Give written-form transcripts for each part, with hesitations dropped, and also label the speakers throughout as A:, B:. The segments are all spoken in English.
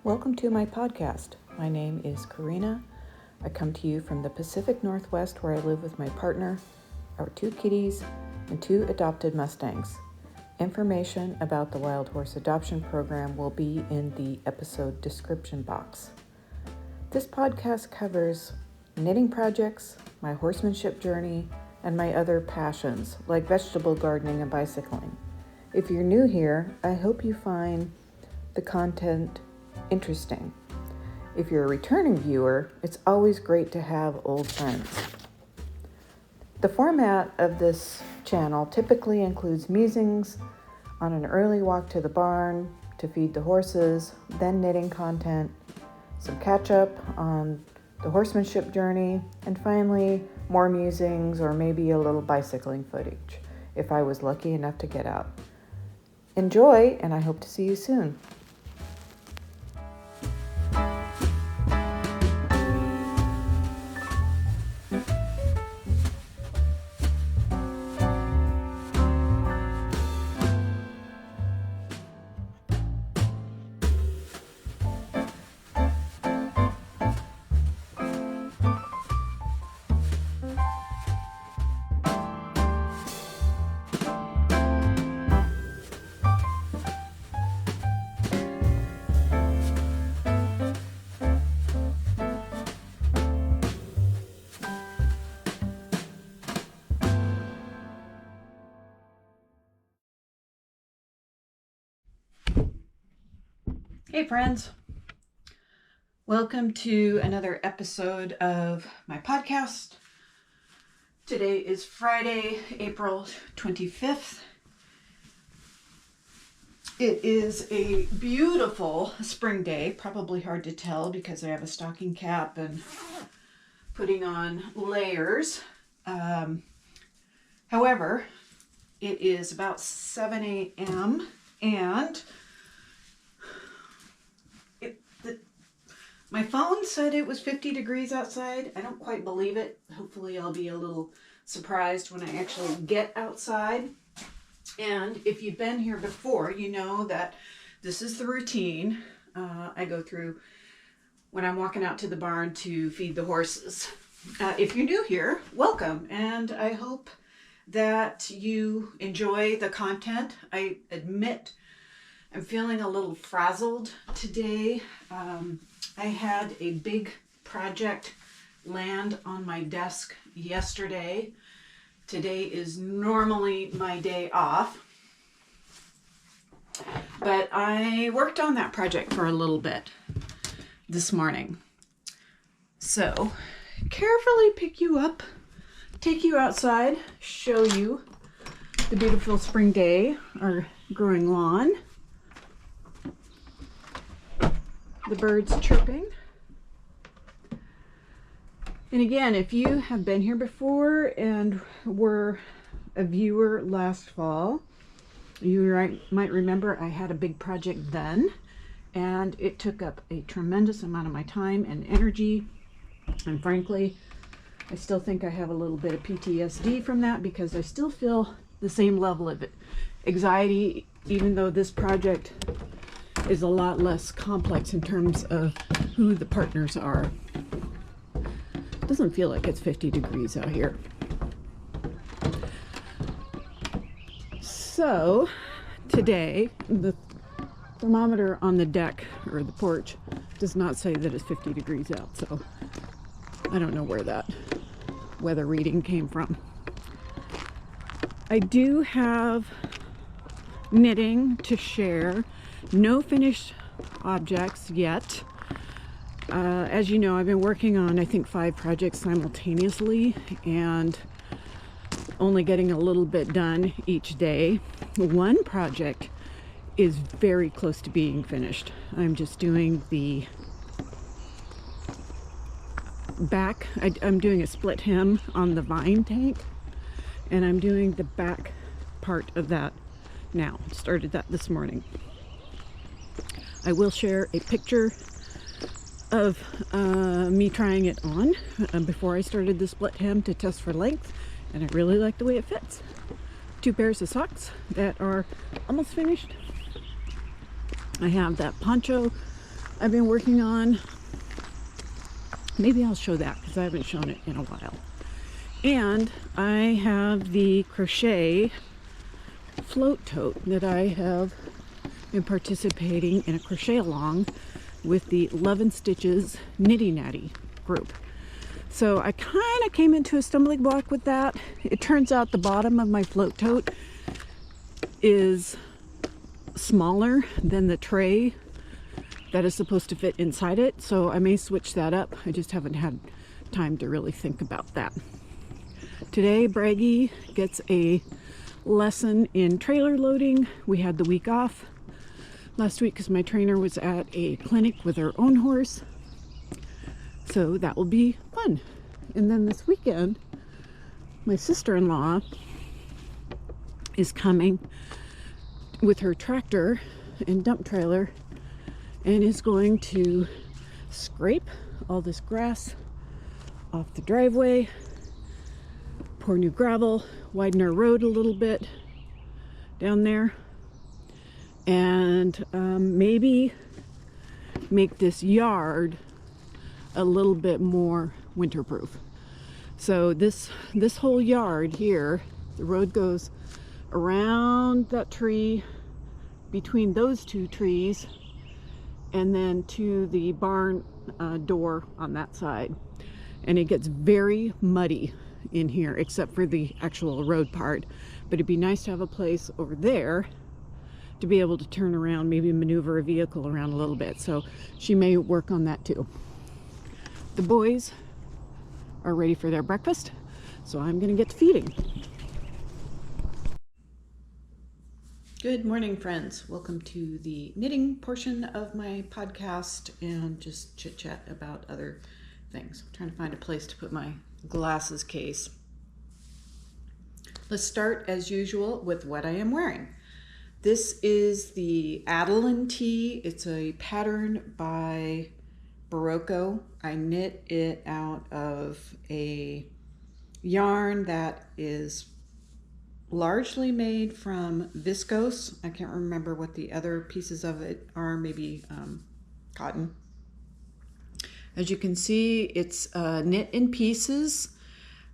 A: Welcome to my podcast. My name is Corrinala. I come to you from the Pacific Northwest where I live with my partner, our 2 kitties, and 2 adopted Mustangs. Information about the Wild Horse Adoption Program will be in the episode description box. This podcast covers knitting projects, my horsemanship journey, and my other passions like vegetable gardening and bicycling. If you're new here, I hope you find the content interesting. If you're a returning viewer, it's always great to have old friends. The format of this channel typically includes musings on an early walk to the barn to feed the horses, then knitting content, some catch up on the horsemanship journey, and finally more musings or maybe a little bicycling footage if I was lucky enough to get out. Enjoy, and I hope to see you soon. Hey friends, welcome to another episode of my podcast. Today is Friday, April 25th. It is a beautiful spring day, probably hard to tell because I have a stocking cap and putting on layers. However, it is about 7 a.m. and my phone said it was 50 degrees outside. I don't quite believe it. Hopefully I'll be a little surprised when I actually get outside. And if you've been here before, you know that this is the routine I go through when I'm walking out to the barn to feed the horses. If you're new here, welcome. And I hope that you enjoy the content. I admit I'm feeling a little frazzled today. I had a big project land on my desk yesterday. Today is normally my day off, but I worked on that project for a little bit this morning. So, carefully pick you up, take you outside, show you the beautiful spring day, our growing lawn. The birds chirping. And again, if you have been here before and were a viewer last fall, you might remember I had a big project then, and it took up a tremendous amount of my time and energy. And frankly, I still think I have a little bit of PTSD from that because I still feel the same level of anxiety, even though this project is a lot less complex in terms of who the partners are. It doesn't feel like it's 50 degrees out here. So today the thermometer on the deck or the porch does not say that it's 50 degrees out, so I don't know where that weather reading came from. I do have knitting to share. No finished objects yet. As you know, I've been working on, I think, 5 projects simultaneously and only getting a little bit done each day. One project is very close to being finished. I'm just doing the back. I'm doing a split hem on the vine tank, and I'm doing the back part of that now. Started that this morning. I will share a picture of me trying it on before I started the split hem to test for length, and I really like the way it fits. 2 pairs of socks that are almost finished. I have that poncho
B: I've been working on, maybe I'll show that because I haven't shown it in a while. And I have the crochet float tote that I have been participating in a crochet along with the Love and Stitches Knitty Natty group. So I kind of came into a stumbling block with that. It turns out the bottom of my float tote is smaller than the tray that is supposed to fit inside it, so I may switch that up. I just haven't had time to really think about that. Today Bragi gets a lesson in trailer loading. We had the week off last week because my trainer was at a clinic with her own horse, so that will be fun. And then this weekend my sister-in-law is coming with her tractor and dump trailer and is going to scrape all this grass off the driveway, pour new gravel, widen our road a little bit down there, and maybe make this yard a little bit more winterproof. So this whole yard here, the road goes around that tree, between those two trees, and then to the barn door on that side. And it gets very muddy in here except for the actual road part, but it'd be nice to have a place over there to be able to turn around, maybe maneuver a vehicle around a little bit. So she may work on that too. The boys are ready for their breakfast, so I'm gonna get to feeding. Good morning, friends. Welcome to the knitting portion of my podcast and just chit chat about other things. I'm trying to find a place to put my glasses case. Let's start as usual with what I am wearing. This is the Adelyn Tee. It's a pattern by Barocco. I knit it out of a yarn that is largely made from viscose. I can't remember what the other pieces of it are, maybe cotton. As you can see, it's knit in pieces.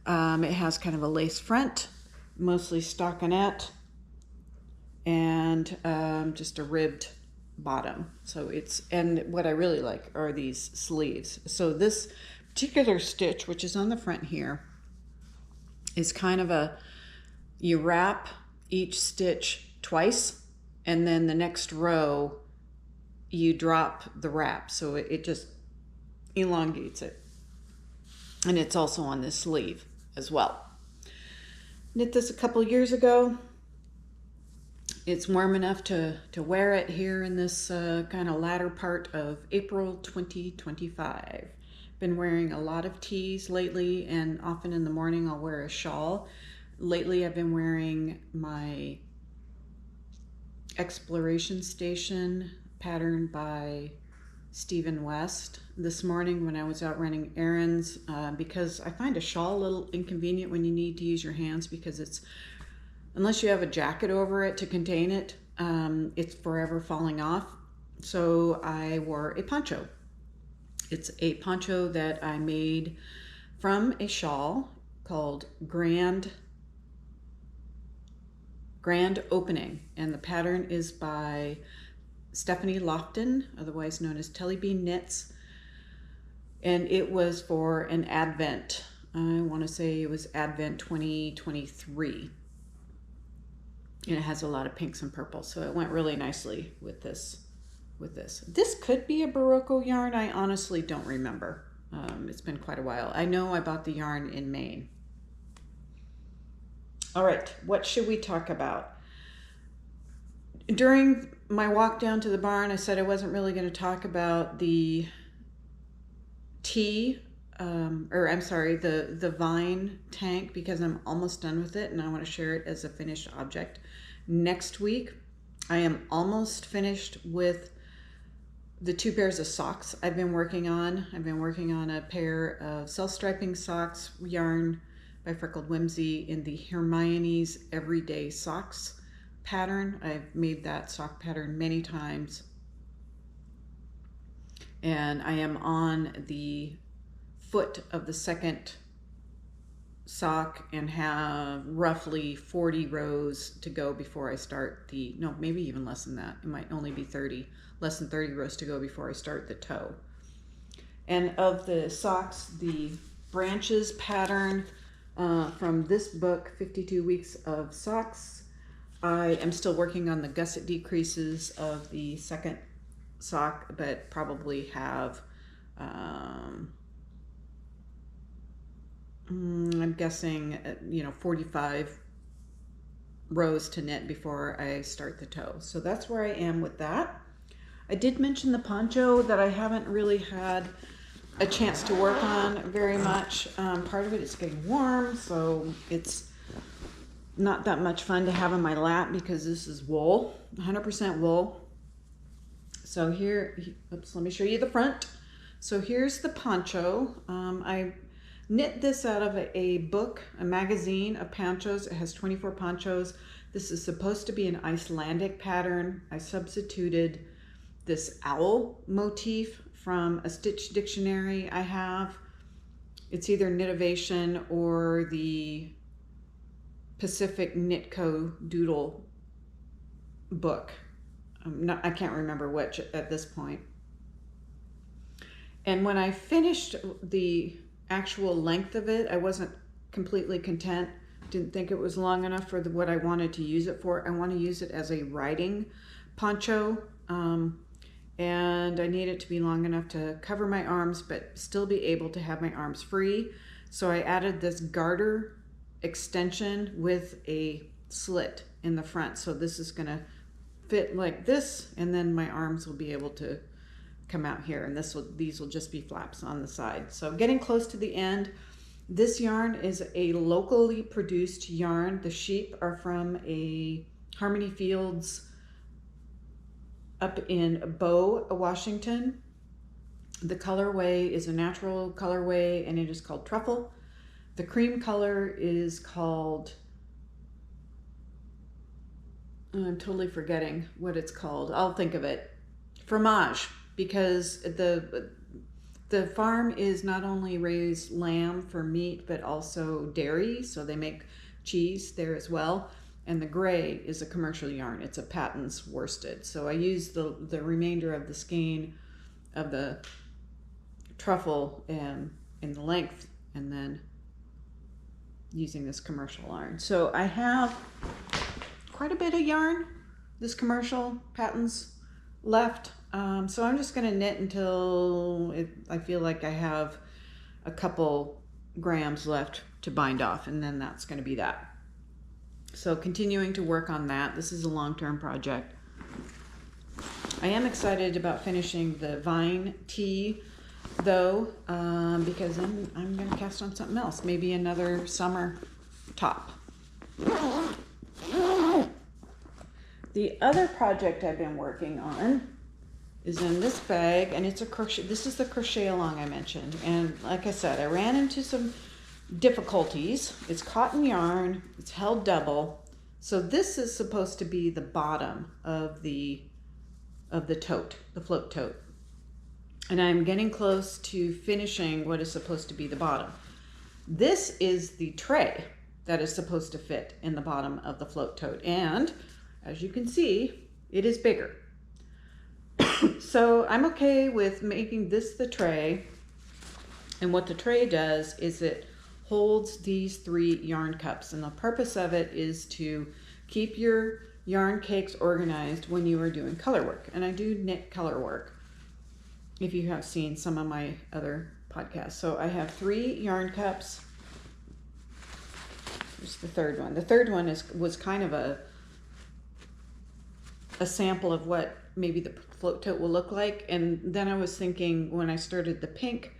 B: It has kind of a lace front, mostly stockinette, and just a ribbed bottom. So and what I really like are these sleeves. So this particular stitch, which is on the front here, is kind of you wrap each stitch twice, and then the next row you drop the wrap, so it just elongates it. And it's also on this sleeve as well. Knit this a couple years ago. It's warm enough to wear it here in this kind of latter part of April 2025. Been wearing a lot of tees lately, and often in the morning I'll wear a shawl. Lately I've been wearing my Exploration Station pattern by Stephen West. This morning when I was out running errands, because I find a shawl a little inconvenient when you need to use your hands, because unless you have a jacket over it to contain it, it's forever falling off. So I wore a poncho. It's a poncho that I made from a shawl called Grand Opening, and the pattern is by Stephanie Lofton, otherwise known as Telly Bean Knits, and it was for an Advent. I want to say it was Advent 2023, and it has a lot of pinks and purples, so it went really nicely with this. This could be a Barocco yarn. I honestly don't remember. It's been quite a while. I know I bought the yarn in Maine. All right, what should we talk about? During my walk down to the barn, I said I wasn't really going to talk about the the vine tank, because I'm almost done with it and I want to share it as a finished object. Next week, I am almost finished with the 2 pairs of socks I've been working on. I've been working on a pair of self-striping socks, yarn by Freckled Whimsey, in the Hermione's Everyday Socks pattern. I've made that sock pattern many times. And I am on the foot of the second sock and have roughly 40 rows to go before I start no, maybe even less than that. It might only be less than 30 rows to go before I start the toe. And of the socks, the branches pattern from this book, 52 Weeks of Socks, I am still working on the gusset decreases of the second sock, but probably have I'm guessing 45 rows to knit before I start the toe. So that's where I am with that. I did mention the poncho that I haven't really had a chance to work on very much. Part of it is getting warm, so it's not that much fun to have in my lap because this is wool, 100% wool. So here, oops, let me show you the front. So here's the poncho. I knit this out of a book, a magazine of ponchos. It has 24 ponchos. This is supposed to be an Icelandic pattern. I substituted this owl motif from a stitch dictionary I have. It's either Knitivation or the Pacific Knitco Doodle book. I can't remember which at this point. And when I finished the actual length of it, I wasn't completely content. Didn't think it was long enough for what I wanted to use it for. I want to use it as a riding poncho, and I need it to be long enough to cover my arms but still be able to have my arms free. So I added this garter extension with a slit in the front. So this is going to fit like this, and then my arms will be able to come out here, and these will just be flaps on the side. So getting close to the end. This yarn is a locally produced yarn. The sheep are from a Harmony Fields up in Bow, Washington. The colorway is a natural colorway, and it is called Truffle. The cream color is called, I'm totally forgetting what it's called. I'll think of it. Fromage, because the farm is not only raised lamb for meat, but also dairy. So they make cheese there as well. And the gray is a commercial yarn. It's a Patton's worsted. So I use the remainder of the skein of the truffle in the length, and then using this commercial yarn. So I have quite a bit of yarn, this commercial Patton's left. So I'm just going to knit until I feel like I have a couple grams left to bind off, and then that's going to be that. So continuing to work on that. This is a long-term project. I am excited about finishing the vine tee though, because I'm going to cast on something else, maybe another summer top. The other project I've been working on is in this bag, and it's a crochet. This is the crochet along I mentioned, and like I said, I ran into some difficulties. It's cotton yarn, it's held double, so this is supposed to be the bottom of the tote, the float tote, and I'm getting close to finishing what is supposed to be the bottom. This is the tray that is supposed to fit in the bottom of the float tote, and as you can see, it is bigger. So I'm okay with making this the tray, and what the tray does is it holds these 3 yarn cups, and the purpose of it is to keep your yarn cakes organized when you are doing color work. And I do knit color work, if you have seen some of my other podcasts. So I have 3 yarn cups. Here's the third one. The third one was kind of a sample of what maybe the float tote will look like. And then I was thinking, when I started the pink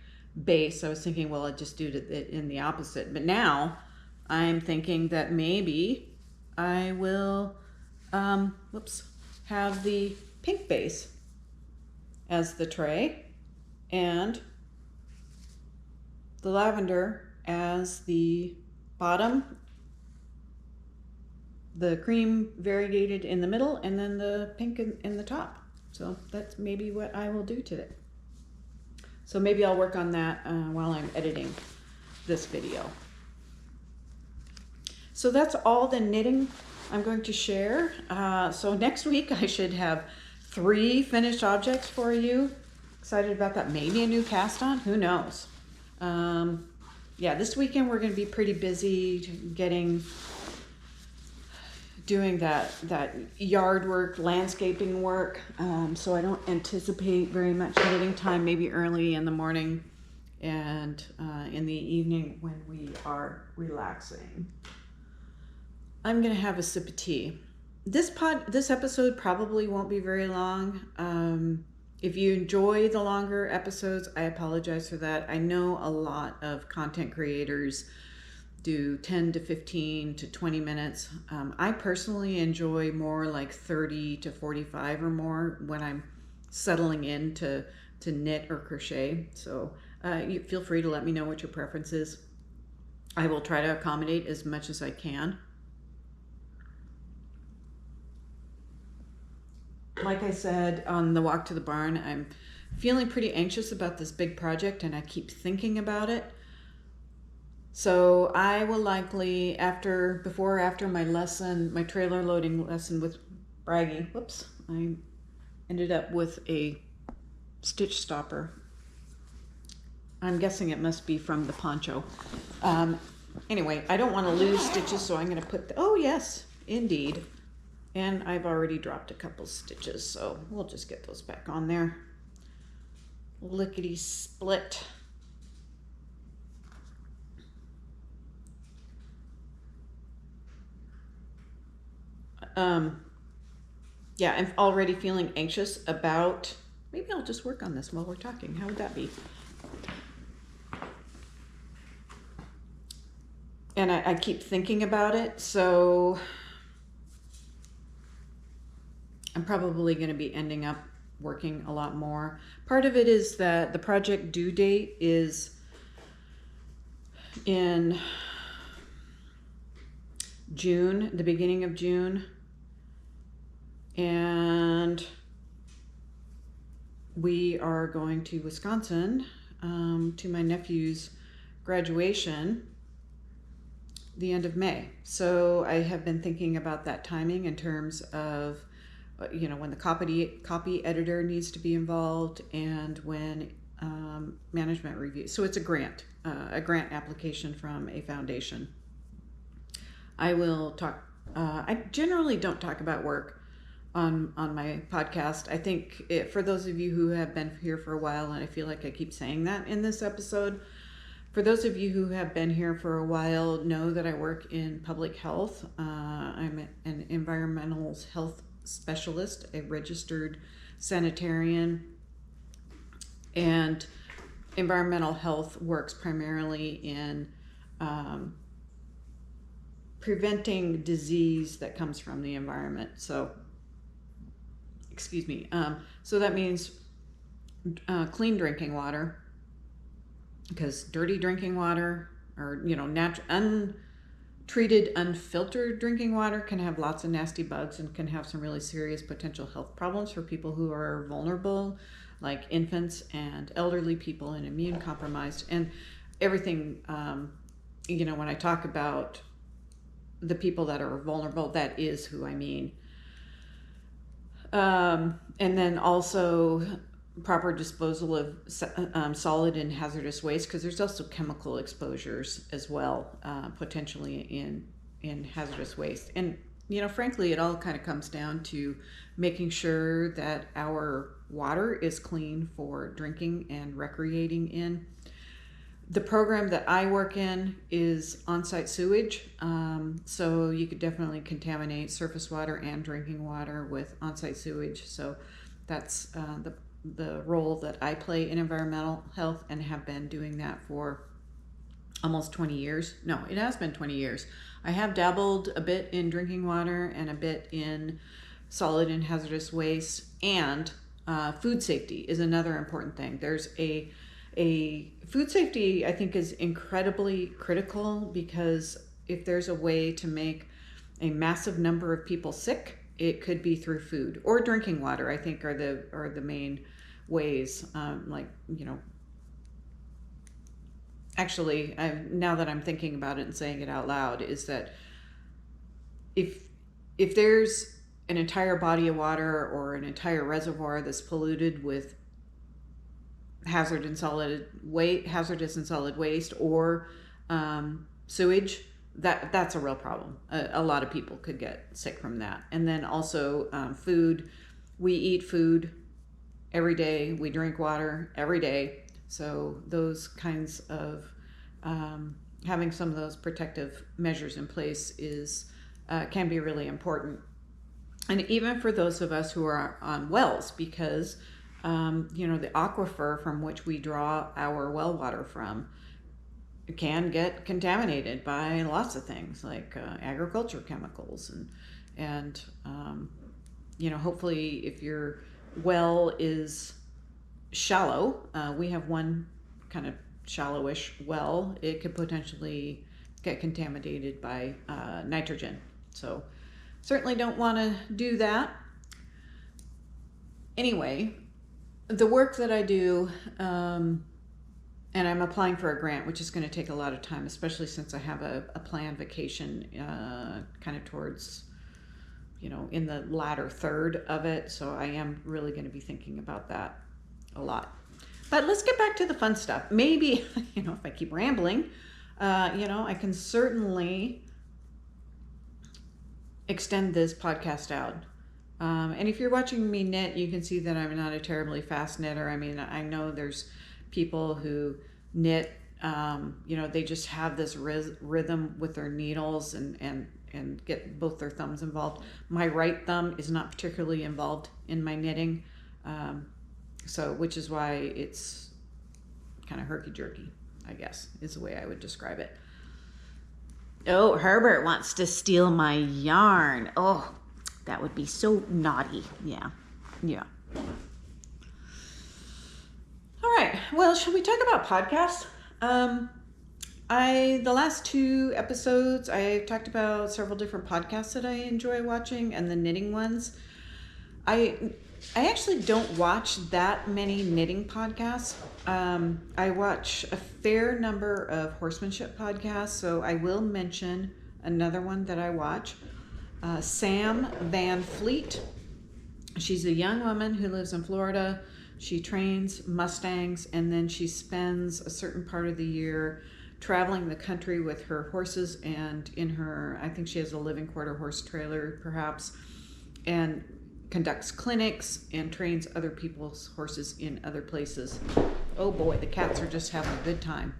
B: base, I was thinking, well, I'd just do it in the opposite. But now I'm thinking that maybe I will have the pink base as the tray and the lavender as the bottom, the cream variegated in the middle, and then the pink in the top. So that's maybe what I will do today. So maybe I'll work on that while I'm editing this video. So that's all the knitting I'm going to share. So next week I should have 3 finished objects for you. Excited about that. Maybe a new cast on, who knows? Yeah, this weekend we're going to be pretty busy doing that yard work, landscaping work. So I don't anticipate very much knitting time, maybe early in the morning and in the evening when we are relaxing. I'm going to have a sip of tea. This episode probably won't be very long. If you enjoy the longer episodes, I apologize for that. I know a lot of content creators do 10 to 15 to 20 minutes. I personally enjoy more like 30 to 45 or more when I'm settling in to knit or crochet. So you feel free to let me know what your preference is. I will try to accommodate as much as I can. Like I said on the walk to the barn, I'm feeling pretty anxious about this big project and I keep thinking about it. So I will likely, before or after my lesson, my trailer loading lesson with Bragi, I ended up with a stitch stopper. I'm guessing it must be from the poncho. Anyway, I don't want to lose stitches, so I'm going to put oh yes, indeed. And I've already dropped a couple stitches, so we'll just get those back on there. Lickety split. Yeah, I'm already feeling anxious about, maybe I'll just work on this while we're talking. How would that be? And I keep thinking about it, so I'm probably going to be ending up working a lot more. Part of it is that the project due date is in June, the beginning of June. And we are going to Wisconsin to my nephew's graduation the end of May. So I have been thinking about that timing in terms of when the copy editor needs to be involved and when management review. So it's a grant application from a foundation. I will talk, I generally don't talk about work on my podcast. I think for those of you who have been here for a while, and I feel like I keep saying that in this episode, for those of you who have been here for a while, know that I work in public health. I'm an environmental health specialist, a registered sanitarian, and environmental health works primarily in preventing disease that comes from the environment. So, so that means clean drinking water, because dirty drinking water or untreated, unfiltered drinking water can have lots of nasty bugs and can have some really serious potential health problems for people who are vulnerable, like infants and elderly people and immune compromised and everything. When I talk about the people that are vulnerable, that is who I mean. And then also proper disposal of solid and hazardous waste, because there's also chemical exposures as well, potentially in hazardous waste. And frankly, it all kind of comes down to making sure that our water is clean for drinking and recreating in. The program that I work in is on-site sewage, so you could definitely contaminate surface water and drinking water with on-site sewage. So that's the role that I play in environmental health, and have been doing that for almost 20 years. No, it has been 20 years. I have dabbled a bit in drinking water and a bit in solid and hazardous waste, and food safety is another important thing. There's a food safety, I think, is incredibly critical, because if there's a way to make a massive number of people sick, it could be through food or drinking water. I think are the main ways. actually, now that I'm thinking about it and saying it out loud, is that if there's an entire body of water or an entire reservoir that's polluted with hazardous and solid waste or sewage, that's a real problem. A lot of people could get sick from that. And then also food. We eat food every day. We drink water every day. So those kinds of having some of those protective measures in place can be really important. And even for those of us who are on wells, because the aquifer from which we draw our well water from can get contaminated by lots of things like agriculture chemicals and hopefully if your well is shallow, we have one kind of shallowish well, it could potentially get contaminated by nitrogen. So certainly don't want to do that. Anyway, the work that I do, and I'm applying for a grant, which is going to take a lot of time, especially since I have a planned vacation kind of towards, in the latter third of it. So I am really going to be thinking about that a lot. But let's get back to the fun stuff. Maybe, if I keep rambling, I can certainly extend this podcast out. And if you're watching me knit, you can see that I'm not a terribly fast knitter. I mean, I know there's people who knit, they just have this rhythm with their needles and get both their thumbs involved. My right thumb is not particularly involved in my knitting, which is why it's kind of herky-jerky, I guess, is the way I would describe it. Oh, Herbert wants to steal my yarn. Oh, that would be so naughty. Yeah. All right. Well, shall we talk about podcasts? The last 2 episodes, I talked about several different podcasts that I enjoy watching, and the knitting ones. I actually don't watch that many knitting podcasts. I watch a fair number of horsemanship podcasts, so I will mention another one that I watch. Sam Van Fleet. She's a young woman who lives in Florida. She trains Mustangs, and then she spends a certain part of the year traveling the country with her horses and in her, I think she has a living quarter horse trailer perhaps, and conducts clinics and trains other people's horses in other places. Oh boy, the cats are just having a good time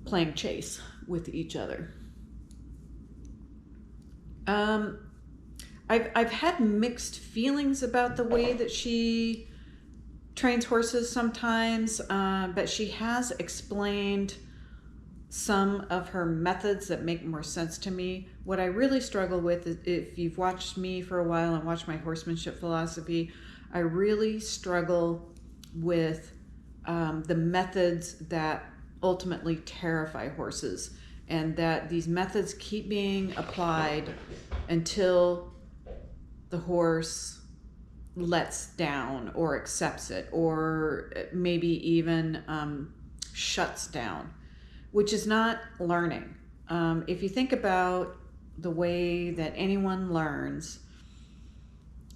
B: playing chase with each other. I've had mixed feelings about the way that she trains horses sometimes, but she has explained some of her methods that make more sense to me. What I really struggle with is, if you've watched me for a while and watched my horsemanship philosophy, I really struggle with the methods that ultimately terrify horses, and that these methods keep being applied until the horse lets down or accepts it, or maybe even shuts down, which is not learning. If you think about the way that anyone learns,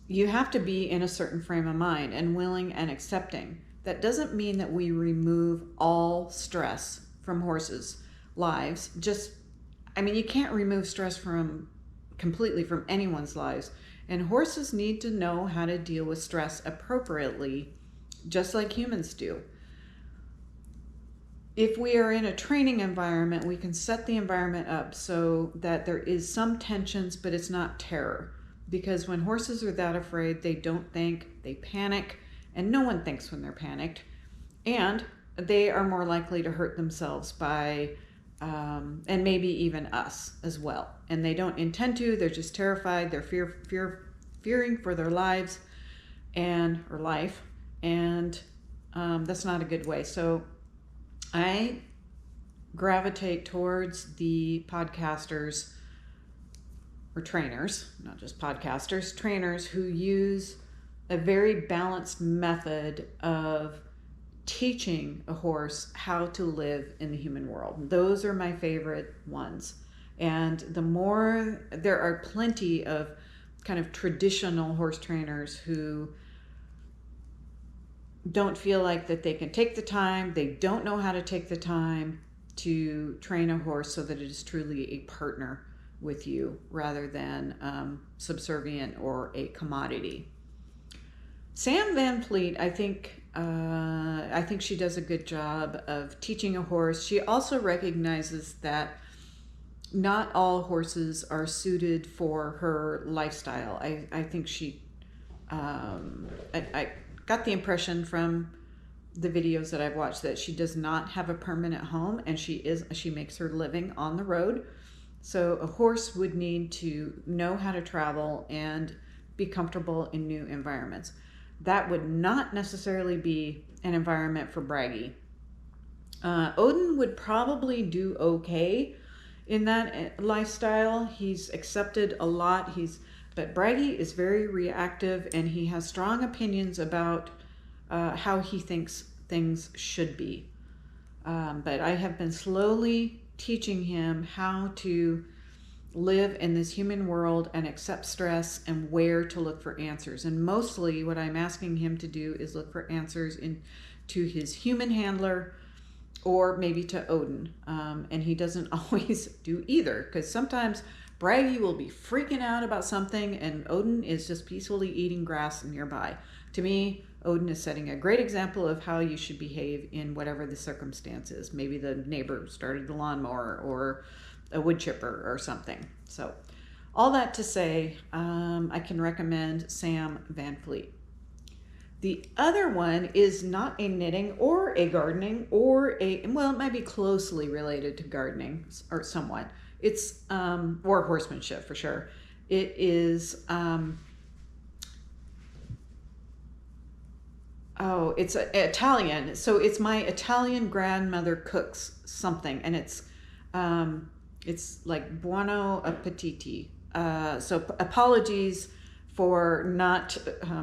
B: you have to be in a certain frame of mind and willing and accepting. That doesn't mean that we remove all stress from horses' lives. You can't remove stress completely from anyone's lives. And horses need to know how to deal with stress appropriately, just like humans do. If we are in a training environment, we can set the environment up so that there is some tensions, but it's not terror. Because when horses are that afraid, they don't think, they panic, and no one thinks when they're panicked. And they are more likely to hurt themselves by, and maybe even us as well. And they don't intend to, they're just terrified, they're fearing for their lives or life, and that's not a good way. So I gravitate towards the podcasters or trainers, not just podcasters, trainers who use a very balanced method of teaching a horse how to live in the human world. Those are my favorite ones. And there are plenty of kind of traditional horse trainers who don't feel like that they can take the time, they don't know how to take the time to train a horse so that it is truly a partner with you rather than subservient or a commodity. Sam Van Fleet, I think she does a good job of teaching a horse. She also recognizes that not all horses are suited for her lifestyle. I think she, I got the impression from the videos that I've watched that she does not have a permanent home, and she makes her living on the road. So a horse would need to know how to travel and be comfortable in new environments. That would not necessarily be an environment for Bragi. Odin would probably do okay in that lifestyle. He's accepted a lot. But Bragi is very reactive, and he has strong opinions about how he thinks things should be. But I have been slowly teaching him how to live in this human world and accept stress and where to look for answers. And mostly what I'm asking him to do is look for answers to his human handler or maybe to Odin. And he doesn't always do either, because sometimes Bragi will be freaking out about something and Odin is just peacefully eating grass nearby. To me, Odin is setting a great example of how you should behave in whatever the circumstances. Maybe the neighbor started the lawnmower or a wood chipper or something. So all that to say, I can recommend Sam Van Fleet. The other one is not a knitting or a gardening it might be closely related to gardening or somewhat. It's, or horsemanship for sure. It is, it's Italian. So it's my Italian grandmother cooks something, and it's like buono appetiti. So apologies for not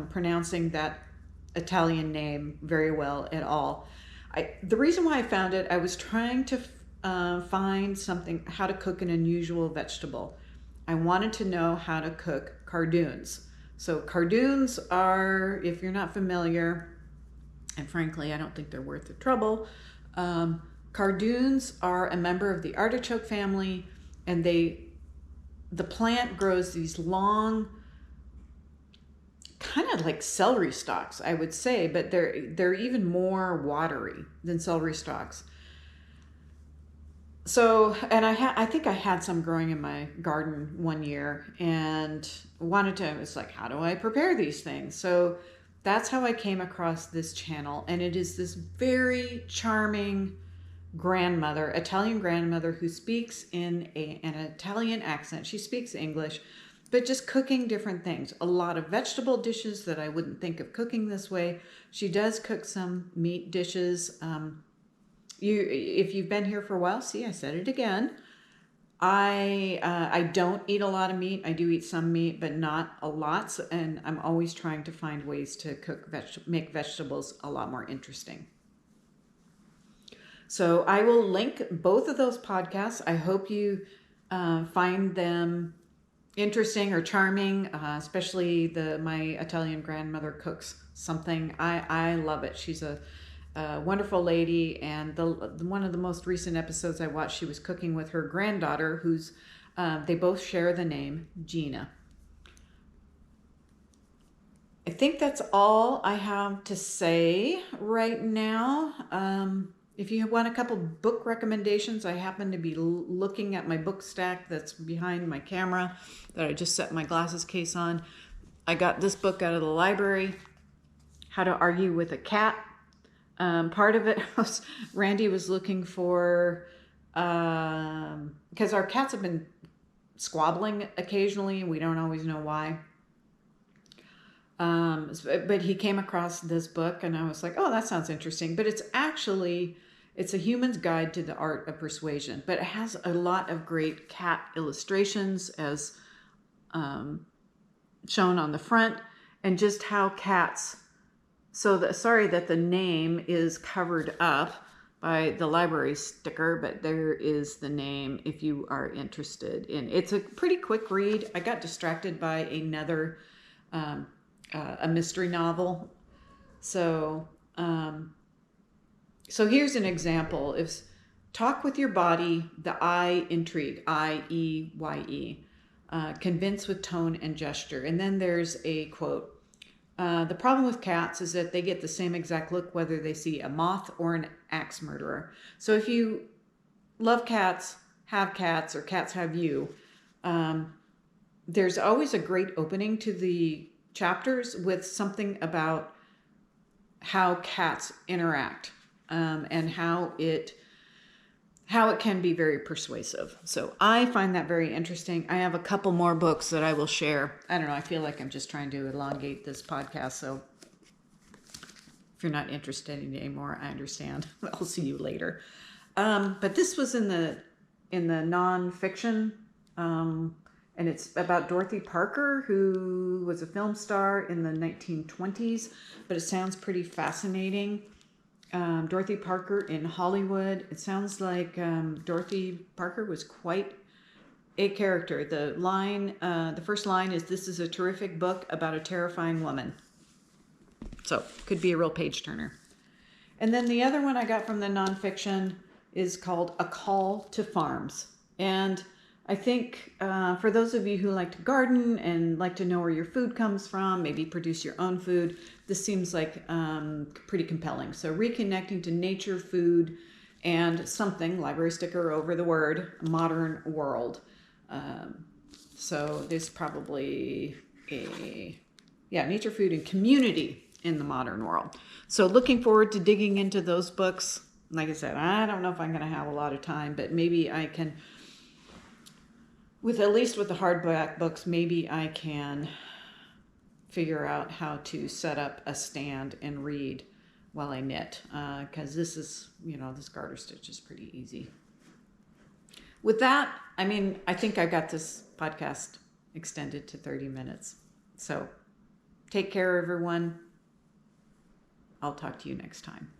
B: pronouncing that Italian name very well at all. The reason why I found it, I was trying to find how to cook an unusual vegetable. I wanted to know how to cook cardoons. So cardoons are, if you're not familiar, and frankly, I don't think they're worth the trouble. Cardoons are a member of the artichoke family, and the plant grows these long, kind of like celery stalks, I would say, but they're even more watery than celery stalks. So, and I think I had some growing in my garden one year and it's like, how do I prepare these things? So that's how I came across this channel. And it is this very charming Italian grandmother who speaks in an Italian accent. She speaks English, but just cooking different things. A lot of vegetable dishes that I wouldn't think of cooking this way. She does cook some meat dishes. If you've been here for a while, see, I said it again. I don't eat a lot of meat. I do eat some meat, but not a lot. And I'm always trying to find ways to make vegetables a lot more interesting. So I will link both of those podcasts. I hope you find them interesting or charming, especially my Italian grandmother cooks something. I love it. She's a wonderful lady, and one of the most recent episodes I watched, she was cooking with her granddaughter, who's they both share the name Gina. I think that's all I have to say right now. If you want a couple book recommendations, I happen to be looking at my book stack that's behind my camera that I just set my glasses case on. I got this book out of the library, How to Argue with a Cat. Part of it was Randy was looking for, because our cats have been squabbling occasionally. We don't always know why. But he came across this book and I was like, oh, that sounds interesting. But it's a human's guide to the art of persuasion, but it has a lot of great cat illustrations as shown on the front, and just how cats So sorry that the name is covered up by the library sticker, but there is the name if you are interested in. It's a pretty quick read. I got distracted by another a mystery novel. So here's an example. If talk with your body, the I intrigue, I-E-Y-E, convince with tone and gesture. And then there's a quote. The problem with cats is that they get the same exact look whether they see a moth or an axe murderer. So if you love cats, have cats, or cats have you, there's always a great opening to the chapters with something about how cats interact and how it can be very persuasive. So I find that very interesting. I have a couple more books that I will share. I don't know. I feel like I'm just trying to elongate this podcast. So if you're not interested in it anymore, I understand. I'll see you later. But this was in the nonfiction, and it's about Dorothy Parker, who was a film star in the 1920s. But it sounds pretty fascinating. Dorothy Parker in Hollywood. It sounds like Dorothy Parker was quite a character. The first line is, "This is a terrific book about a terrifying woman." So could be a real page turner. And then the other one I got from the nonfiction is called A Call to Farms. And I think for those of you who like to garden and like to know where your food comes from, maybe produce your own food, this seems like pretty compelling. So reconnecting to nature, food, and something, library sticker over the word, modern world. So there's probably nature, food, and community in the modern world. So looking forward to digging into those books. Like I said, I don't know if I'm going to have a lot of time, but maybe I can... With the hardback books, maybe I can figure out how to set up a stand and read while I knit. Because this garter stitch is pretty easy. With that, I think I got this podcast extended to 30 minutes. So take care, everyone. I'll talk to you next time.